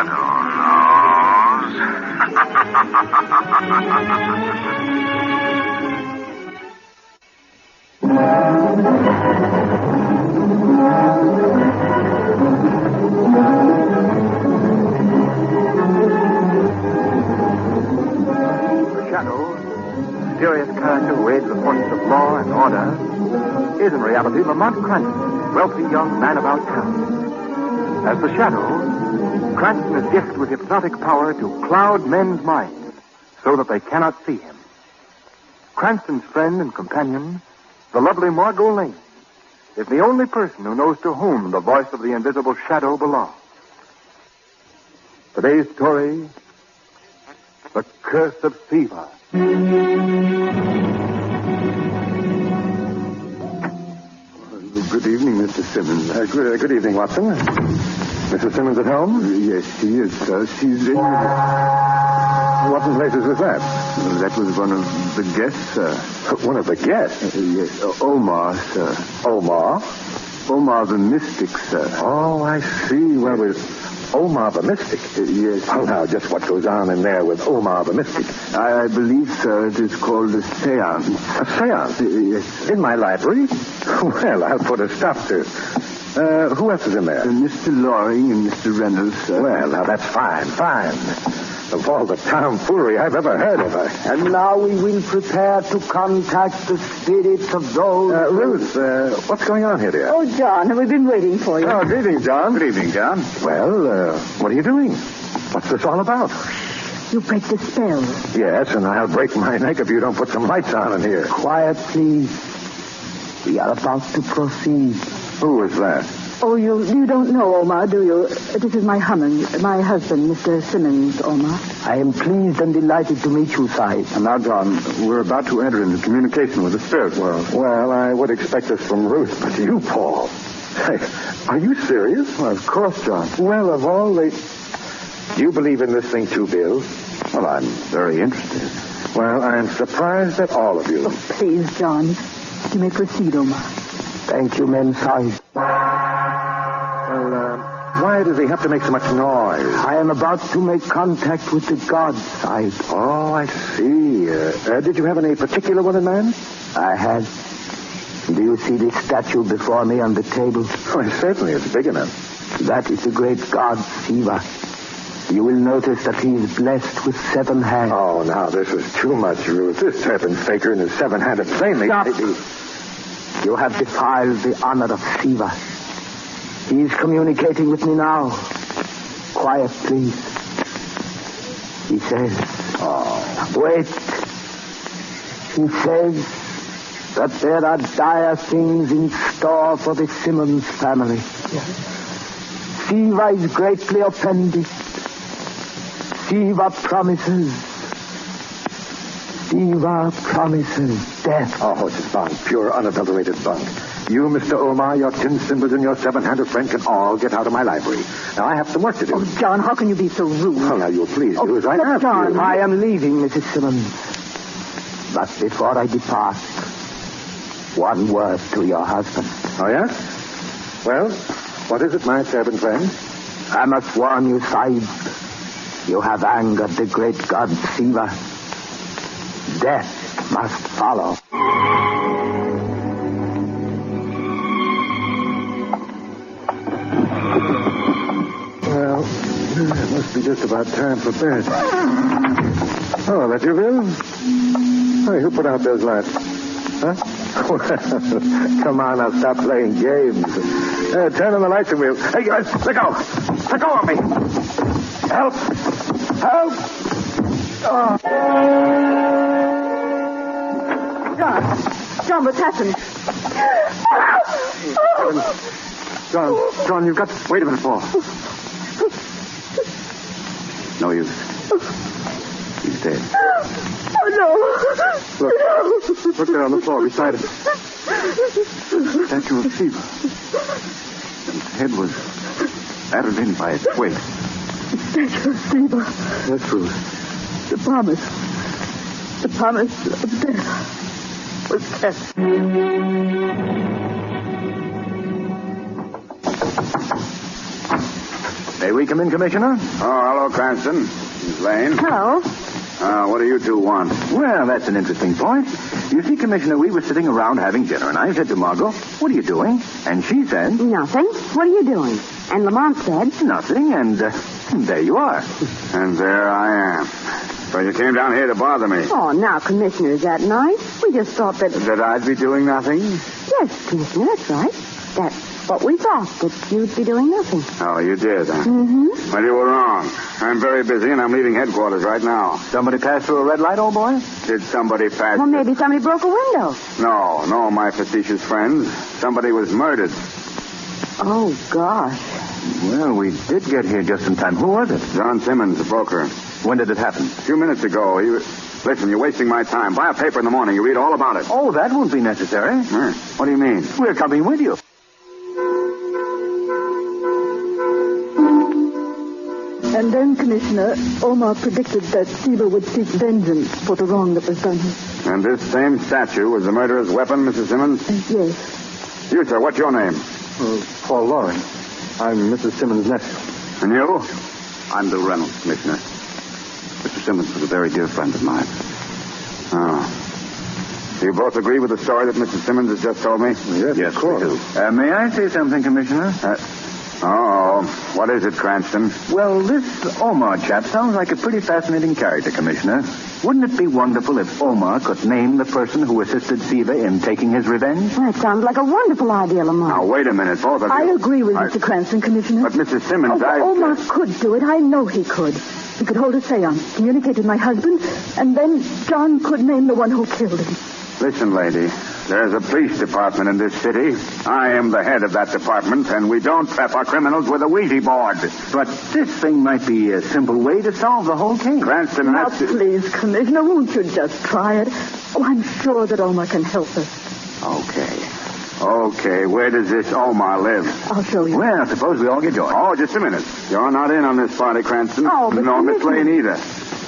shadow knows. The shadow, mysterious character who aids the forces of law and order, is in reality Lamont Cranston, wealthy young man about town. As the shadow, Cranston is gifted with hypnotic power to cloud men's minds so that they cannot see him. Cranston's friend and companion, the lovely Margot Lane, is the only person who knows to whom the voice of the invisible shadow belongs. Today's story, The Curse of Shiva. Good evening, Mr. Simmons. Good evening, Watson. Mrs. Simmons at home? Yes, she is, sir. She's in... What in places was that? That was one of the guests, sir. One of the guests? Yes, Omar, sir. Omar? Omar the Mystic, sir. Oh, I see. Well, with Omar the Mystic? Yes. Oh, now, just what goes on in there with Omar the Mystic? I believe, sir, it is called a seance. A seance? Yes. In my library? Well, I'll put a stop to it. Who else is in there? Mr. Loring and Mr. Reynolds, sir. Well, now, that's fine. Of all the tomfoolery I've ever heard of. And now we will prepare to contact the spirits of those... Ruth, what's going on here, dear? Oh, John, we've been waiting for you. Oh, greetings, John. Good evening, John. Well, what are you doing? What's this all about? You break the spell. Yes, and I'll break my neck if you don't put some lights on in here. Quiet, please. We are about to proceed. Who is that? Oh, you don't know Omar, do you? This is my husband, Mr. Simmons, Omar. I am pleased and delighted to meet you, Syed. And now, John, we're about to enter into communication with the spirit world. Well, I would expect this from Ruth, but you, Paul. Hey, are you serious? Well, of course, John. Well, of all the... Do you believe in this thing, too, Bill? Well, I'm very interested. Well, I'm surprised at all of you. Oh, please, John. You may proceed, Omar. Thank you, Mem Syed. Why does he have to make so much noise? I am about to make contact with the gods, Syed. Oh, I see. Did you have any particular one in mind? I had. Do you see this statue before me on the table? Oh, certainly, it's big enough. That is the great god Shiva. You will notice that he is blessed with 7 hands. Oh, now, this is too much, Ruth. This serpent faker and his 7-handed plainly... Stop. You have defiled the honor of Shiva. He is communicating with me now. Quiet, please. He says... Wait. He says that there are dire things in store for the Simmons family. Yes. Shiva is greatly offended. Shiva promises death. Oh, it's bunk. Pure, unadulterated bunk. You, Mr. Omar, your tin cymbals, and your 7-handed friend can all get out of my library. Now, I have some work to do. Oh, John, how can you be so rude? Well, now, you'll please do as I ask John, you. I am leaving, Mrs. Simmons. But before I depart, one word to your husband. Oh, yes? Well, what is it, my servant friend? I must warn you, Syed. You have angered the great god Shiva. Death must follow. Well, it must be just about time for bed. Oh, that you, Bill? Hey, who put out those lights? Huh? Come on, now, stop playing games. Turn on the lights and we'll... Hey, guys, let go! Let go of me! Help! Help! Oh. John, what's happened? John, you've got to... Wait a minute, Paul. No use. He's dead. Oh, no. Look there on the floor beside him. Statue of Shiva. And his head was battered in by a twig. Statue of Shiva. That's Ruth. The promise of death was kept. May we come in, Commissioner? Oh, hello, Cranston. Miss Lane. Hello. What do you two want? Well, that's an interesting point. You see, Commissioner, we were sitting around having dinner, and I said to Margot, what are you doing? And she said... Nothing. What are you doing? And Lamont said... Nothing, and there you are. And there I am. So you came down here to bother me. Oh, now, Commissioner, is that nice? We just thought that... That I'd be doing nothing? Yes, Commissioner, that's right. That's what we thought, that you'd be doing nothing. Oh, you did, huh? Mm-hmm. Well, you were wrong. I'm very busy, and I'm leaving headquarters right now. Somebody passed through a red light, old boy? Did somebody pass... Well, maybe somebody broke a window. No, my facetious friends. Somebody was murdered. Oh, gosh. Well, we did get here just in time. Who was it? John Simmons, the broker. When did it happen? A few minutes ago. Listen, you're wasting my time. Buy a paper in the morning. You read all about it. Oh, that won't be necessary. What do you mean? We're coming with you. And then, Commissioner, Omar predicted that Shiva would seek vengeance for the wrong that was done. And this same statue was the murderer's weapon, Mrs. Simmons? Yes. You, sir, what's your name? Paul Loring. I'm Mrs. Simmons' nephew. And you? I'm Bill Reynolds, Commissioner. Mr. Simmons was a very dear friend of mine. Oh. Do you both agree with the story that Mrs. Simmons has just told me? Yes, of course. We do. May I say something, Commissioner? What is it, Cranston? Well, this Omar chap sounds like a pretty fascinating character, Commissioner. Wouldn't it be wonderful if Omar could name the person who assisted Shiva in taking his revenge? That sounds like a wonderful idea, Lamont. Now, wait a minute, both of you. I agree with Mr. Cranston, Commissioner. But Mrs. Simmons, Omar could do it. I know he could. He could hold a seance, communicate with my husband, and then John could name the one who killed him. Listen, lady. There's a police department in this city. I am the head of that department, and we don't pepper criminals with a Ouija board. But this thing might be a simple way to solve the whole case. Cranston, Now, that's... please, Commissioner, won't you just try it? Oh, I'm sure that Omar can help us. Okay, where does this Omar live? I'll show you. Well, suppose we all get going. Oh, just a minute. You're not in on this party, Cranston. Oh, but no, Miss Commissioner- Lane either.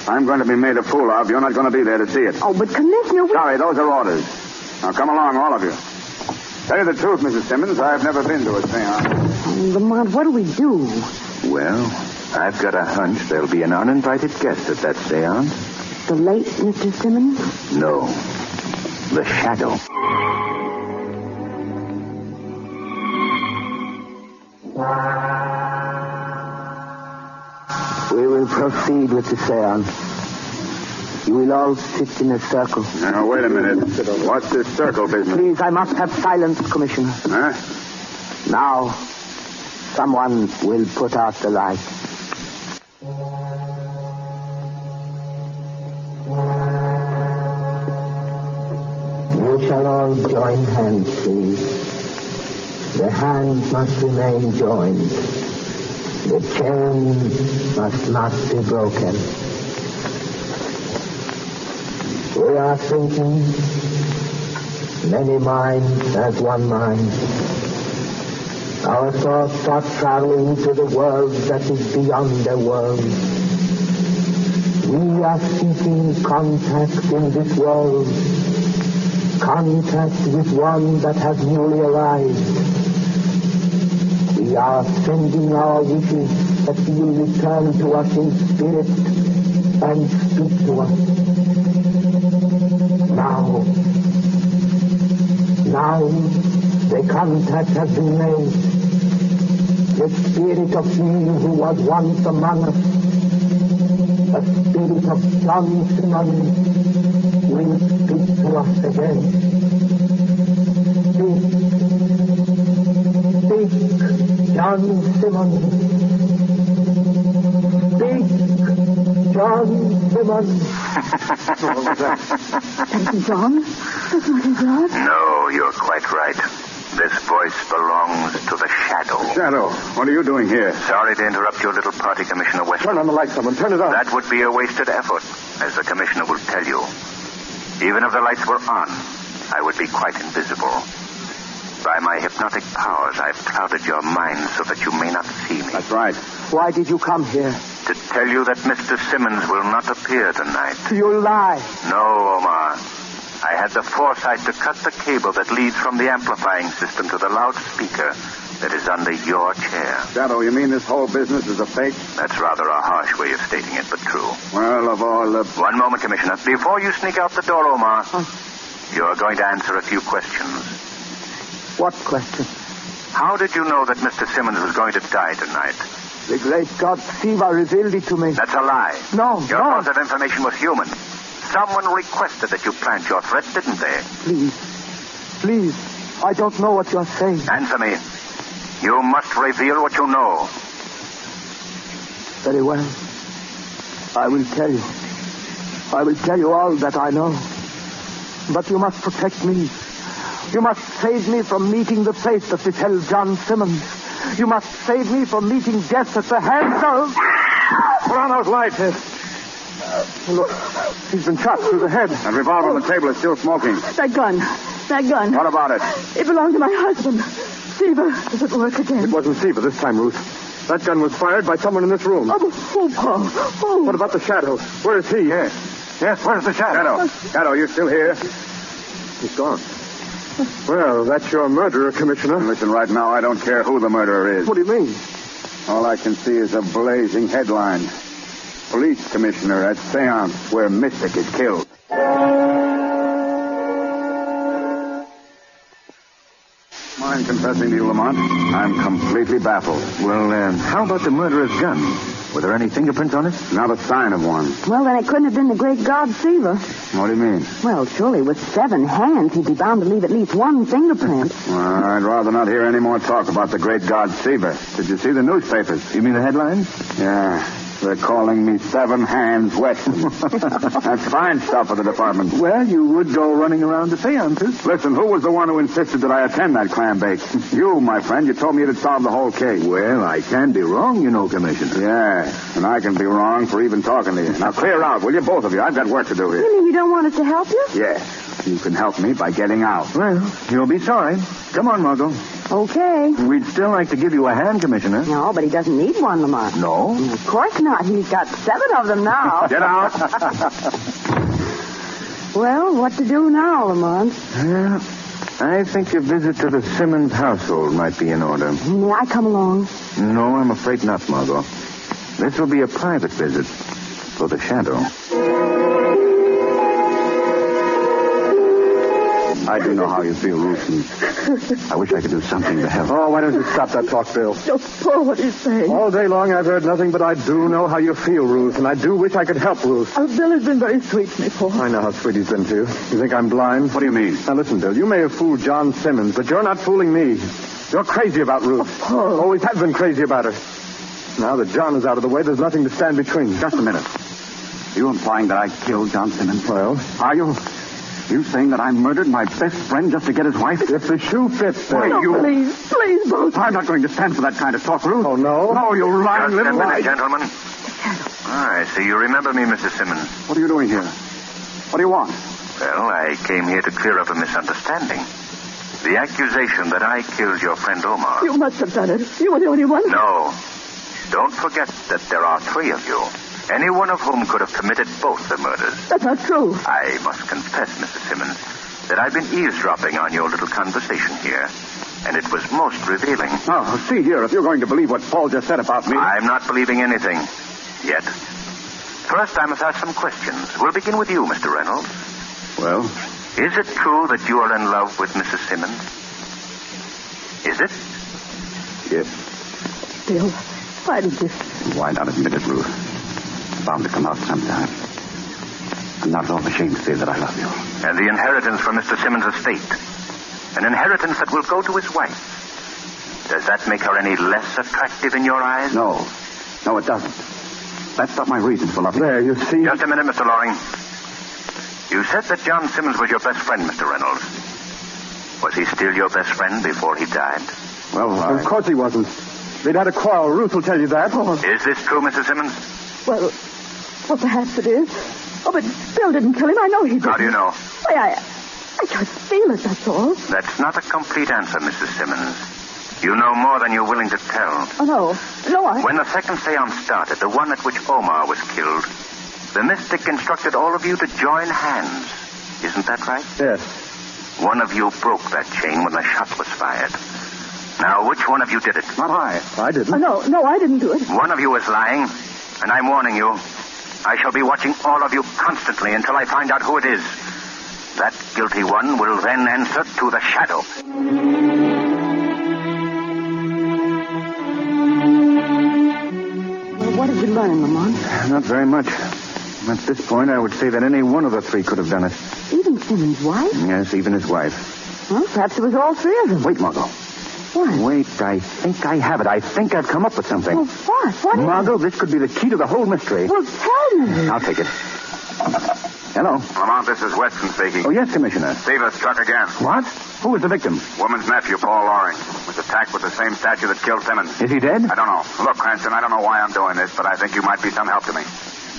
I'm going to be made a fool of. You're not going to be there to see it. Oh, but Commissioner, Sorry, those are orders. Now, come along, all of you. Tell you the truth, Mrs. Simmons, I've never been to a seance. Lamont, what do we do? Well, I've got a hunch there'll be an uninvited guest at that seance. The late Mr. Simmons? No, the shadow. We will proceed with the seance. You will all sit in a circle. Now, wait a minute. What's this circle business? Please, I must have silence, Commissioner. Huh? Now, someone will put out the light. You shall all join hands, please. The hands must remain joined. The chain must not be broken. We are thinking, many minds as one mind. Our thoughts are traveling to the world that is beyond the world. We are seeking contact in this world, contact with one that has newly arrived. We are sending our wishes that he will return to us in spirit and speak to us. Now, the contact has been made. The spirit of he who was once among us, the spirit of John Simmons, will speak to us again. Speak, John Simmons. Speak, John Simmons. Thank you, John. That's not his voice. No, you're quite right. This voice belongs to the shadow. Shadow, what are you doing here? Sorry to interrupt your little party, Commissioner West. Turn on the light, someone. Turn it on. That would be a wasted effort, as the Commissioner will tell you. Even if the lights were on, I would be quite invisible. By my hypnotic powers, I've clouded your mind so that you may not see me. That's right. Why did you come here? To tell you that Mr. Simmons will not appear tonight. You lie. No, Omar. I had the foresight to cut the cable that leads from the amplifying system to the loudspeaker that is under your chair. Shadow, you mean this whole business is a fake? That's rather a harsh way of stating it, but true. Well, of all the... One moment, Commissioner. Before you sneak out the door, Omar, you're going to answer a few questions. What question? How did you know that Mr. Simmons was going to die tonight? The great god Shiva revealed it to me. That's a lie. No, Your no. source of information was human. Someone requested that you plant your threat, didn't they? Please. I don't know what you're saying. Answer me. You must reveal what you know. Very well. I will tell you. I will tell you all that I know. But you must protect me. You must save me from meeting the fate that befell John Simmons. You must save me from meeting death at the hands of... Put on those lights. Look, he's been shot through the head. That revolver on the table is still smoking. That gun. What about it? It belonged to my husband. Siva, does it work again? It wasn't Siva this time, Ruth. That gun was fired by someone in this room. Oh, Paul. Oh. What about the Shadow? Where is he? Yes, where's the Shadow? Shadow, you still here? He's gone. Well, that's your murderer, Commissioner. Listen, right now, I don't care who the murderer is. What do you mean? All I can see is a blazing headline. Police commissioner at seance where mystic is killed. Mind confessing to you, Lamont, I'm completely baffled. Well, how about the murderer's gun? Were there any fingerprints on it? Not a sign of one. Well, then it couldn't have been the great god Siva. What do you mean? Well, surely with 7 hands, he'd be bound to leave at least one fingerprint. Well, I'd rather not hear any more talk about the great god Siva. Did you see the newspapers? You mean the headlines? Yeah. They're calling me 7 Hands Weston. That's fine stuff for the department. Well, you would go running around to seances. Listen, who was the one who insisted that I attend that clam bake? You, my friend. You told me you'd solve the whole case. Well, I can be wrong, you know, Commissioner. Yeah, and I can be wrong for even talking to you. Now, clear out, will you, both of you? I've got work to do here. You mean you don't want us to help you? Yes. You can help me by getting out. Well, you'll be sorry. Come on, Margot. Okay. We'd still like to give you a hand, Commissioner. No, but he doesn't need one, Lamont. No? Of course not. He's got 7 of them now. Get out. Well, what to do now, Lamont? I think a visit to the Simmons household might be in order. May I come along? No, I'm afraid not, Margot. This will be a private visit for the Shadow. I do know how you feel, Ruth. I wish I could do something to help. Oh, why don't you stop that talk, Bill? Oh, Paul, what are you saying? All day long I've heard nothing, but I do know how you feel, Ruth, and I do wish I could help Ruth. Oh, Bill has been very sweet to me, Paul. I know how sweet he's been to you. You think I'm blind? What do you mean? Now listen, Bill, you may have fooled John Simmons, but you're not fooling me. You're crazy about Ruth. Oh, Paul. Always have been crazy about her. Now that John is out of the way, there's nothing to stand between. Just a minute. Are you implying that I killed John Simmons? Well? Are you? You saying that I murdered my best friend just to get his wife? If the shoe fits, Bill. No, please, both. I'm not going to stand for that kind of talk, Ruth. Oh, no? No, you lying Just a little minute, lie. gentlemen. I see you remember me, Mrs. Simmons. What are you doing here? What do you want? Well, I came here to clear up a misunderstanding. The accusation that I killed your friend Omar. You must have done it. You were the only one. No. Don't forget that there are 3 of you. Any one of whom could have committed both the murders. That's not true. I must confess, Mrs. Simmons, that I've been eavesdropping on your little conversation here, and it was most revealing. Oh, see here, if you're going to believe what Paul just said about me... I'm not believing anything. Yet. First, I must ask some questions. We'll begin with you, Mr. Reynolds. Well? Is it true that you are in love with Mrs. Simmons? Is it? Yes. Bill, why did this? Why not admit it, Ruth? Bound to come out sometime. I'm not at all ashamed to say that I love you. And the inheritance from Mr. Simmons' estate. An inheritance that will go to his wife. Does that make her any less attractive in your eyes? No. No, it doesn't. That's not my reason for loving her. There, you see? Just a minute, Mr. Loring. You said that John Simmons was your best friend, Mr. Reynolds. Was he still your best friend before he died? Well, Of course he wasn't. They'd had a quarrel. Ruth will tell you that. Is this true, Mrs. Simmons? Well, perhaps it is. Oh, but Bill didn't kill him. I know he didn't. How do you know? Why, I just feel it, that's all. That's not a complete answer, Mrs. Simmons. You know more than you're willing to tell. Oh, no. No, When the second seance started, the one at which Omar was killed, the mystic instructed all of you to join hands. Isn't that right? Yes. One of you broke that chain when the shot was fired. Now, which one of you did it? Not I. I didn't. No, I didn't do it. One of you is lying, and I'm warning you. I shall be watching all of you constantly until I find out who it is. That guilty one will then answer to the shadow. Well, what did you learn, Lamont? Not very much. At this point, I would say that any one of the three could have done it. Even Simmons' wife? Yes, even his wife. Well, perhaps it was all three of them. Wait, Margot. What? Wait, I think I have it. I think I've come up with something. Well, what? What is Margot, this could be the key to the whole mystery. it? Well, tell me. I'll take it. Hello. Lamont, this is Weston speaking. Oh, yes, Commissioner. Steve struck again. What? Who was the victim? Woman's nephew, Paul Loring, was attacked with the same statue that killed Simmons. Is he dead? I don't know. Look, Cranston, I don't know why I'm doing this, but I think you might be some help to me.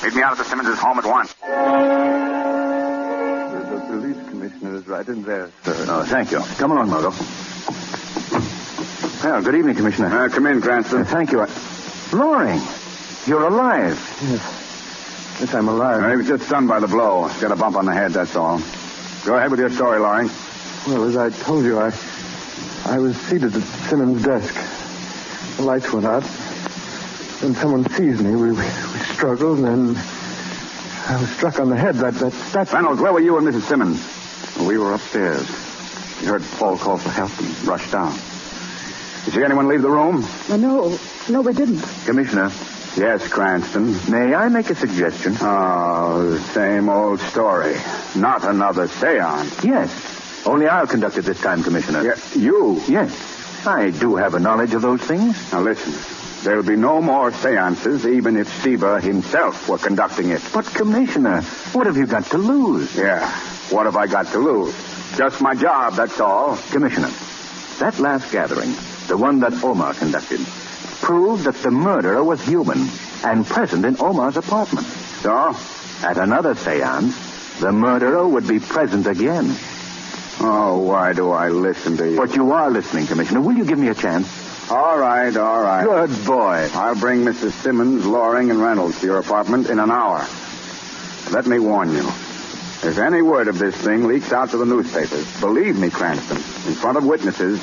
Meet me out at the Simmons' home at once. The police commissioner is right in there, sir. Oh, thank you. Come along, Margot. Well, good evening, Commissioner. Come in, Cranston. Thank you. Loring, you're alive. Yes, I'm alive. He was just stunned by the blow. Got a bump on the head, that's all. Go ahead with your story, Loring. Well, as I told you, I was seated at Simmons' desk. The lights went out. Then someone seized me. We struggled, and then I was struck on the head. That statue... Reynolds, where were you and Mrs. Simmons? We were upstairs. We heard Paul call for help and rushed down. Did you see anyone leave the room? No, we didn't. Commissioner, Yes, Cranston. may I make a suggestion? Oh, the same old story. Not another seance. Yes. Only I'll conduct it this time, Commissioner. Yeah, you? Yes. I do have a knowledge of those things. Now listen. There'll be no more seances, even if Shiva himself were conducting it. But, Commissioner, what have you got to lose? Yeah. What have I got to lose? Just my job, that's all. Commissioner, that last gathering, the one that Omar conducted, proved that the murderer was human and present in Omar's apartment. So? At another seance, the murderer would be present again. Oh, why do I listen to you? But you are listening, Commissioner. Will you give me a chance? All right. Good boy. I'll bring Mrs. Simmons, Loring, and Reynolds to your apartment in an hour. Let me warn you. If any word of this thing leaks out to the newspapers, believe me, Cranston, in front of witnesses,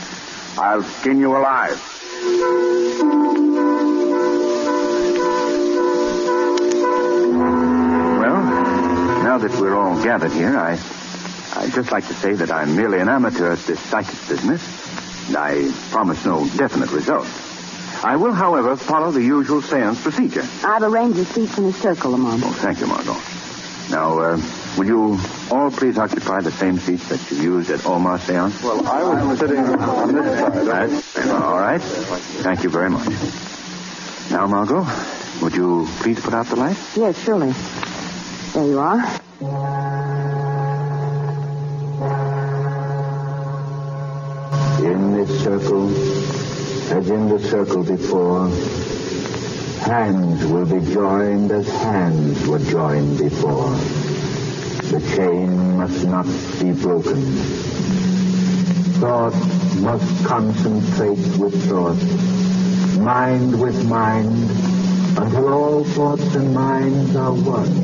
I'll skin you alive. Well, now that we're all gathered here, I'd just like to say that I'm merely an amateur at this psychic business. And I promise no definite result. I will, however, follow the usual seance procedure. I've arranged the seats in a circle, Lamont. Oh, thank you, Margot. Now, will you all please occupy the same seats that you used at Omar's seance? Well, I was sitting on this side. All right. Thank you very much. Now, Margot, would you please put out the light? Yes, surely. There you are. In this circle, as in the circle before, hands will be joined as hands were joined before. The chain must not be broken. Thought must concentrate with thought, mind with mind, until all thoughts and minds are one.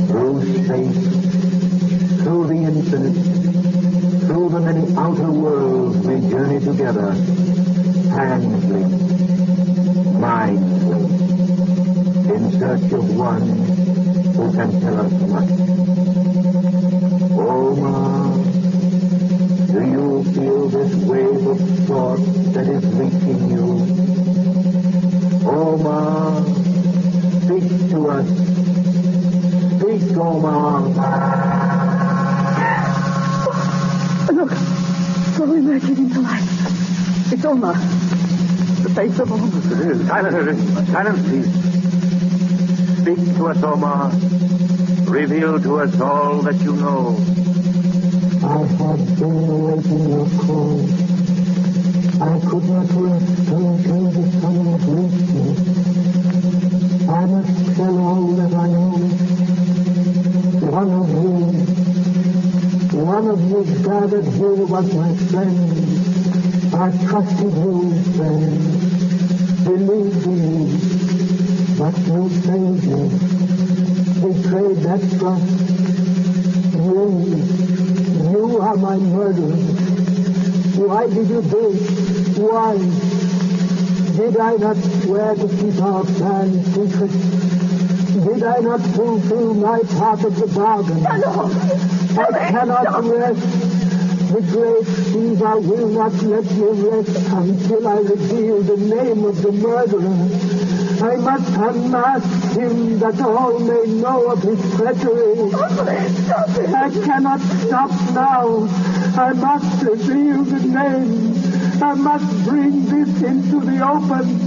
Through space, through the infinite, through the many outer worlds we journey together, hands linked, minds linked, in search of one who can tell us much. Omar, do you feel this wave of thought that is reaching you? Omar, speak to us. Speak, Omar. Look, slowly merging into life. It's Omar. The face of Omar. It is. Silence, please. Speak to us, Omar. Reveal to us all that you know. I have been awaiting your call. I could not rest until the summons reached me. I must tell all that I know. One of you gathered here was my friend. I trusted you, friend. Believed in me. But you failed me. Betrayed that trust. You are my murderer. Why did you do it? Why? Did I not swear to keep our plan secret? Did I not fulfill my part of the bargain? No. I cannot rest. The great Shiva will not let me rest until I reveal the name of the murderer. I must unmask him that all may know of his treachery. Stop it. I cannot stop now. I must reveal the name. I must bring this into the open.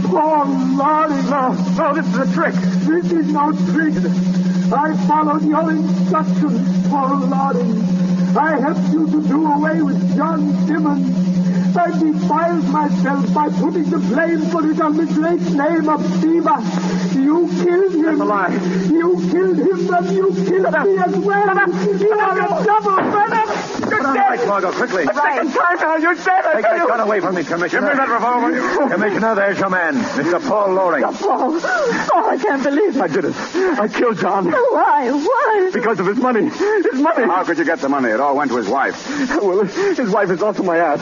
Poor Lorry. No, this is a trick. This is no trick. I followed your instructions, Paul Lorry. I helped you to do away with John Simmons. I defiled myself by putting the blame for it on the great name of Shiva. You killed him. That's a lie. You killed him, but you killed me as well. You are a double venom. You're dead. Right, Margot, quickly. A second time now, you're dead. Take that gun away from me, Commissioner. Give me that revolver. Commissioner, there's your man, Mr. Paul Loring. Paul. Oh, I can't believe it. I did it. I killed John. Why? Why? Because of his money. His money. How could you get the money? It all went to his wife. Well, his wife is also my aunt.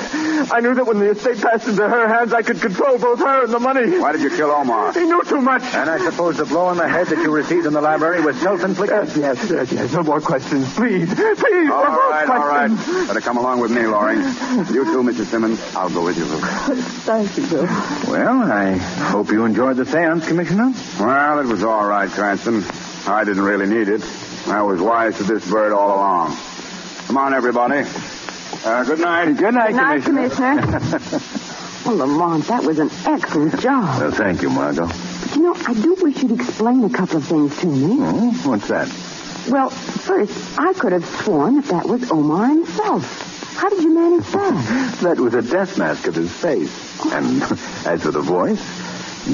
I knew that when the estate passed into her hands, I could control both her and the money. Why did you kill Omar? He knew too much. And I suppose the blow on the head that you received in the library was self-inflicted? Yes. No more questions. Please. All right. Better come along with me, Loring. You too, Mrs. Simmons. I'll go with you. Thank you, Bill. Well, I hope you enjoyed the seance, Commissioner. Well, it was all right, Cranston. I didn't really need it. I was wise to this bird all along. Come on, everybody. Good night. Good night, Good night, Commissioner. Well, Lamont, that was an excellent job. Well, thank you, Margot. But, I do wish you'd explain a couple of things to me. Oh, what's that? Well, first, I could have sworn that was Omar himself. How did you manage that? That was a death mask of his face. And as for the voice,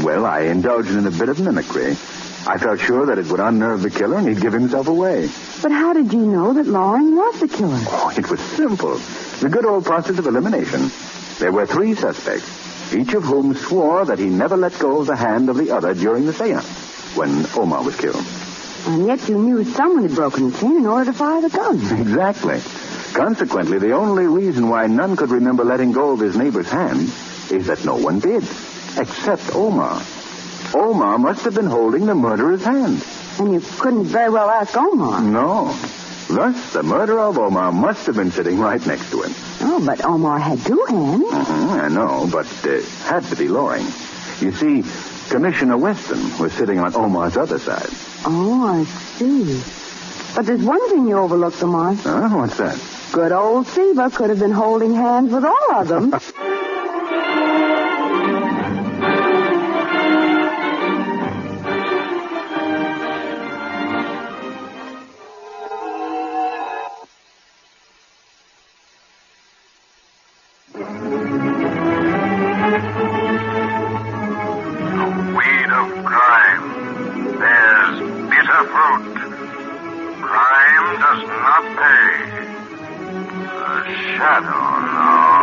well, I indulged in a bit of mimicry. I felt sure that it would unnerve the killer and he'd give himself away. But how did you know that Loring was the killer? Oh, it was simple. The good old process of elimination. There were 3 suspects, each of whom swore that he never let go of the hand of the other during the seance, when Omar was killed. And yet you knew someone had broken the chain in order to fire the gun. Exactly. Consequently, the only reason why none could remember letting go of his neighbor's hand is that no one did, except Omar. Omar must have been holding the murderer's hand. And you couldn't very well ask Omar. No. Thus, the murderer of Omar must have been sitting right next to him. Oh, but Omar had 2 hands. I know, but had to be Loring. You see, Commissioner Weston was sitting on Omar's other side. Oh, I see. But there's one thing you overlooked, Lamont. What's that? Good old Shiva could have been holding hands with all of them. Weed of crime bears bitter fruit. Crime does not pay. The shadow knows.